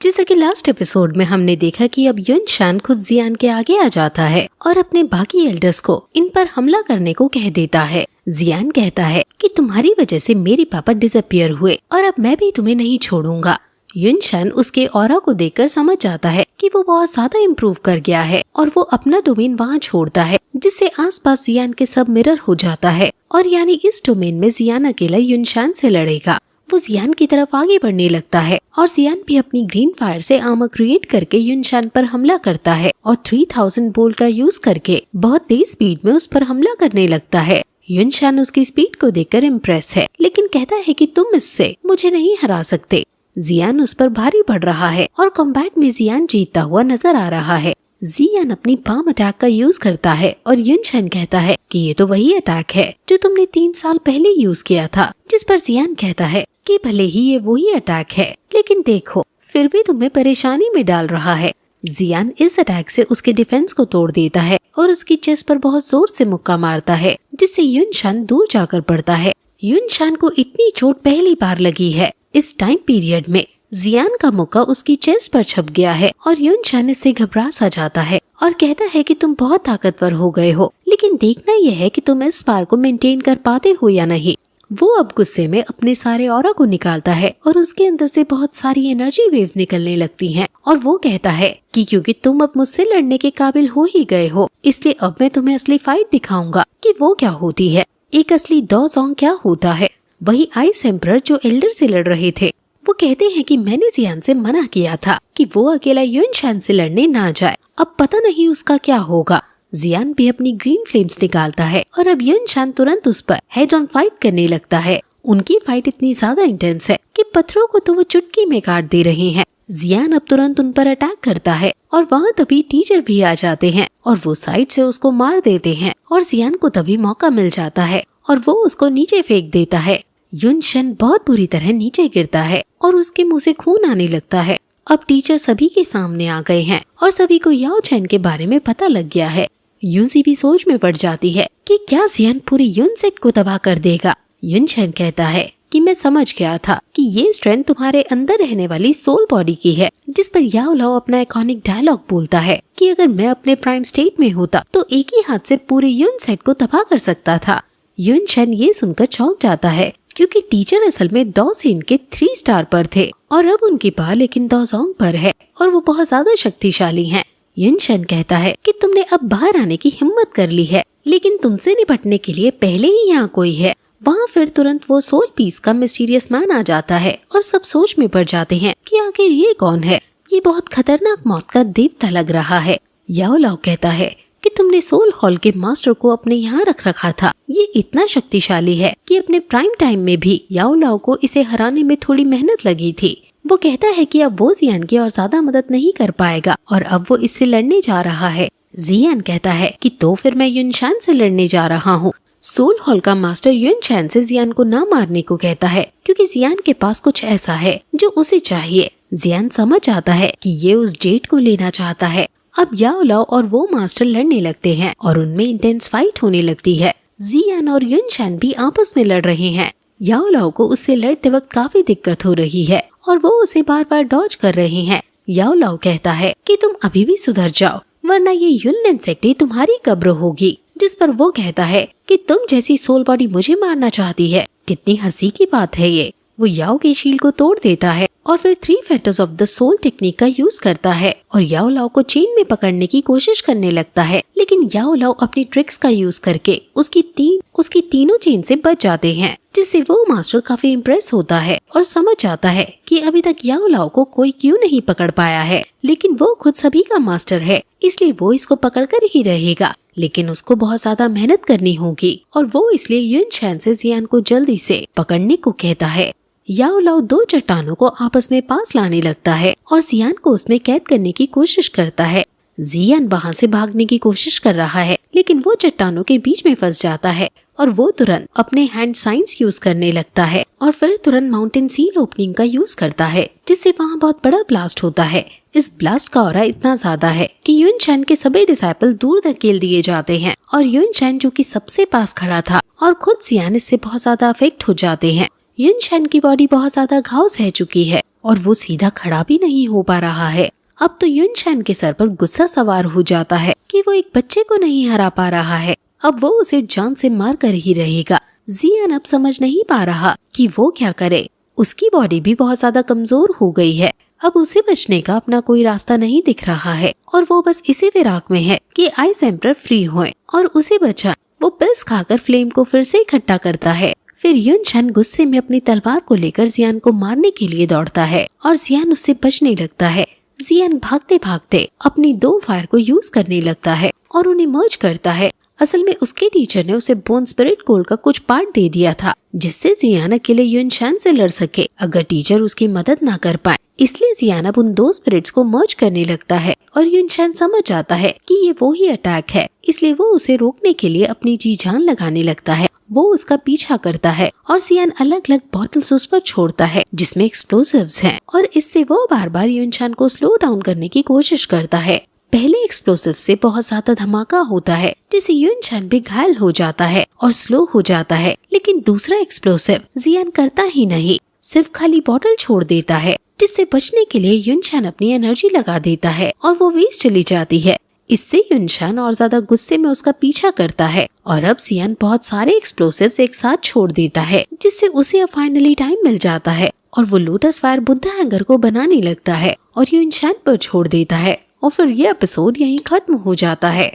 जैसा कि last episode में हमने देखा कि अब युनशान खुद जियान के आगे आ जाता है और अपने बाकी एल्डर्स को इन पर हमला करने को कह देता है। जियान कहता है कि तुम्हारी वजह से मेरे पापा डिसअपियर हुए और अब मैं भी तुम्हें नहीं छोड़ूंगा। युनशान उसके ऑरा को देखकर समझ जाता है कि वो बहुत ज्यादा इम्प्रूव कर गया है और वो अपना डोमेन वहाँ छोड़ता है, जिससे आसपास जियान के सब मिरर हो जाता है और यानी इस डोमेन में जियान अकेला युनशान से लड़ेगा। वो जियान की तरफ आगे बढ़ने लगता है और जियान भी अपनी ग्रीन फायर से आर्मर क्रिएट करके युनशान पर हमला करता है और 3000 बोल्ट का यूज करके बहुत तेज स्पीड में उस पर हमला करने लगता है। युनशान उसकी स्पीड को देखकर इम्प्रेस है, लेकिन कहता है कि तुम इससे मुझे नहीं हरा सकते। जियान उस पर भारी पड़ रहा है और कॉम्बैट में जियान जीतता हुआ नजर आ रहा है। जियान अपनी पाम अटैक का यूज करता है और युनशान कहता है कि ये तो वही अटैक है जो तुमने 3 साल पहले यूज किया था, जिस पर जियान कहता है कि भले ही ये वही अटैक है, लेकिन देखो फिर भी तुम्हें परेशानी में डाल रहा है। जियान इस अटैक से उसके डिफेंस को तोड़ देता है और उसकी चेस्ट पर बहुत जोर से मुक्का मारता है, जिससे युनशान दूर जाकर पड़ता है। युनशान को इतनी चोट पहली बार लगी है। इस टाइम पीरियड में जियान का मुक्का उसकी चेस्ट पर छप गया है और युनशान इससे घबरा सा जाता है और कहता है कि तुम बहुत ताकतवर हो गए हो, लेकिन देखना यह है कि तुम इस पार को मेंटेन कर पाते हो या नहीं। वो अब गुस्से में अपने सारे ऑरा को निकालता है और उसके अंदर से बहुत सारी एनर्जी वेव्स निकलने लगती हैं और वो कहता है कि क्योंकि तुम अब मुझसे लड़ने के काबिल हो ही गए हो, इसलिए अब मैं तुम्हें असली फाइट दिखाऊंगा कि वो क्या होती है, एक असली दो जोंग क्या होता है। वही आइस एम्परर जो एल्डर से लड़ रहे थे, वो कहते हैं कि मैंने जियान से मना किया था कि वो अकेला युनशान से लड़ने ना जाए, अब पता नहीं उसका क्या होगा। जियान भी अपनी ग्रीन फ्लेम्स निकालता है और अब युनशान तुरंत उस पर हेड ऑन फाइट करने लगता है। उनकी फाइट इतनी ज्यादा इंटेंस है कि पत्थरों को तो वो चुटकी में काट दे रहे हैं। जियान अब तुरंत उन पर अटैक करता है और वहाँ तभी टीचर भी आ जाते हैं और वो साइड से उसको मार देते हैं और जियान को तभी मौका मिल जाता है और वो उसको नीचे फेंक देता है। युनशान बहुत बुरी तरह नीचे गिरता है और उसके मुंह से खून आने लगता है। अब टीचर सभी के सामने आ गए हैं और सभी को याओ चैन के बारे में पता लग गया है। यूजी भी सोच में पड़ जाती है कि क्या जियान पूरी यूनसेट को तबाह कर देगा। युनशान कहता है कि मैं समझ गया था कि ये स्ट्रेंथ तुम्हारे अंदर रहने वाली सोल बॉडी की है, जिस पर याओ लाओ अपना आइकॉनिक डायलॉग बोलता है कि अगर मैं अपने प्राइम स्टेट में होता तो एक ही हाथ से पूरे यूनसेट को तबाह कर सकता था। युनशान ये सुनकर चौंक जाता है क्योंकि टीचर असल में 2 से इनके 3 स्टार पर थे और अब उनकी पावर लेकिन 2 जोंग पर है और वो बहुत ज्यादा शक्तिशाली हैं। युनशान कहता है कि तुमने अब बाहर आने की हिम्मत कर ली है, लेकिन तुमसे निपटने के लिए पहले ही यहाँ कोई है। वहाँ फिर तुरंत वो सोल पीस का मिस्टीरियस मैन आ जाता है और सब सोच में पड़ जाते हैं कि आखिर ये कौन है। ये बहुत खतरनाक मौत का देवता लग रहा है। याओ लाओ कहता है कि तुमने सोल हॉल के मास्टर को अपने यहाँ रख रखा था। ये इतना शक्तिशाली है कि अपने प्राइम टाइम में भी याओ लाओ को इसे हराने में थोड़ी मेहनत लगी थी। वो कहता है कि अब वो जियान की और ज्यादा मदद नहीं कर पाएगा और अब वो इससे लड़ने जा रहा है। जियान कहता है कि तो फिर मैं युनशान से लड़ने जा रहा हूँ। सोल हॉल का मास्टर युनशान से जियान को ना मारने को कहता है क्योंकि जियान के पास कुछ ऐसा है जो उसे चाहिए। जियान समझ आता है कि ये उस जेट को लेना चाहता है। अब याओ लाओ और वो मास्टर लड़ने लगते हैं और उनमें इंटेंस फाइट होने लगती है। जियान और युनशान भी आपस में लड़ रहे हैं। याओ लाओ को उससे लड़ते वक्त काफी दिक्कत हो रही है और वो उसे बार बार डॉज कर रहे हैं। याओ लाओ कहता है कि तुम अभी भी सुधर जाओ, वरना ये युनलिन सेक्टी तुम्हारी कब्र होगी। जिस पर वो कहता है कि तुम जैसी सोल बॉडी मुझे मारना चाहती है, कितनी हंसी की बात है ये। वो याओ के शील्ड को तोड़ देता है और फिर 3 factors of the soul technique का यूज करता है और याओ लाओ को चेन में पकड़ने की कोशिश करने लगता है, लेकिन याओ लाओ अपनी ट्रिक्स का यूज करके उसकी तीनों चेन से बच जाते हैं, जिससे वो मास्टर काफी इम्प्रेस होता है और समझ जाता है कि अभी तक याओ लाओ को कोई क्यों नहीं पकड़ पाया है, लेकिन वो खुद सभी का मास्टर है, इसलिए वो इसको पकड़ कर ही रहेगा। लेकिन उसको बहुत ज्यादा मेहनत करनी होगी और वो इसलिए युनशान से जियान को जल्दी से पकड़ने को कहता है। याओ लाओ 2 चट्टानों को आपस में पास लाने लगता है और जियान को उसमें कैद करने की कोशिश करता है। जियान वहाँ से भागने की कोशिश कर रहा है, लेकिन वो चट्टानों के बीच में फंस जाता है और वो तुरंत अपने हैंड साइंस यूज करने लगता है और फिर तुरंत माउंटेन सील ओपनिंग का यूज करता है, जिससे वहाँ बहुत बड़ा ब्लास्ट होता है। इस ब्लास्ट का ऑरा इतना ज्यादा है कि युनशान के सभी डिसाइपल दूर धकेल दिए जाते हैं और युनशान जो कि सबसे पास खड़ा था और खुद जियान इससे बहुत ज्यादा अफेक्ट हो जाते हैं। युनशान की बॉडी बहुत ज्यादा घाव सह चुकी है और वो सीधा खड़ा भी नहीं हो पा रहा है। अब तो युनशान के सर पर गुस्सा सवार हो जाता है कि वो एक बच्चे को नहीं हरा पा रहा है, अब वो उसे जान से मार कर ही रहेगा। जियान अब समझ नहीं पा रहा कि वो क्या करे। उसकी बॉडी भी बहुत ज्यादा कमजोर हो गई है, अब उसे बचने का अपना कोई रास्ता नहीं दिख रहा है और वो बस इसी फिराक में है कि आइस एम्परर फ्री होए और उसे बचा। वो पिल्स खाकर फ्लेम को फिर से इकट्ठा करता है। फिर युनशान गुस्से में अपनी तलवार को लेकर जियान को मारने के लिए दौड़ता है और जियान उससे बचने लगता है। जियान भागते भागते अपनी 2 फायर को यूज करने लगता है और उन्हें मर्ज करता है। असल में उसके टीचर ने उसे बोन स्पिरिट गोल्ड का कुछ पार्ट दे दिया था जिससे जियान अकेले युनशान से लड़ सके अगर टीचर उसकी मदद ना कर पाए। इसलिए जियान अब उन 2 स्पिरिट्स को मर्ज करने लगता है और युनशान समझ जाता है कि ये वो ही अटैक है, इसलिए वो उसे रोकने के लिए अपनी जी जान लगाने लगता है। वो उसका पीछा करता है और जियान अलग अलग बॉटल्स उस पर छोड़ता है जिसमें एक्सप्लोसिव्स हैं और इससे वो बार बार युनशान को स्लो डाउन करने की कोशिश करता है। पहले एक्सप्लोसिव से बहुत ज्यादा धमाका होता है जिससे युनशान भी घायल हो जाता है और स्लो हो जाता है, लेकिन दूसरा एक्सप्लोसिव जियान करता ही नहीं, सिर्फ खाली बॉटल छोड़ देता है जिससे बचने के लिए युनशान अपनी एनर्जी लगा देता है और वो वेस्ट चली जाती है। इससे युनशान और ज्यादा गुस्से में उसका पीछा करता है और अब जियान बहुत सारे एक्सप्लोसिव्स एक साथ छोड़ देता है जिससे उसे अब फाइनली टाइम मिल जाता है और वो लोटस फायर बुद्धा हैंगर को बनाने लगता है और युनशान पर छोड़ देता है और फिर ये एपिसोड यहीं खत्म हो जाता है।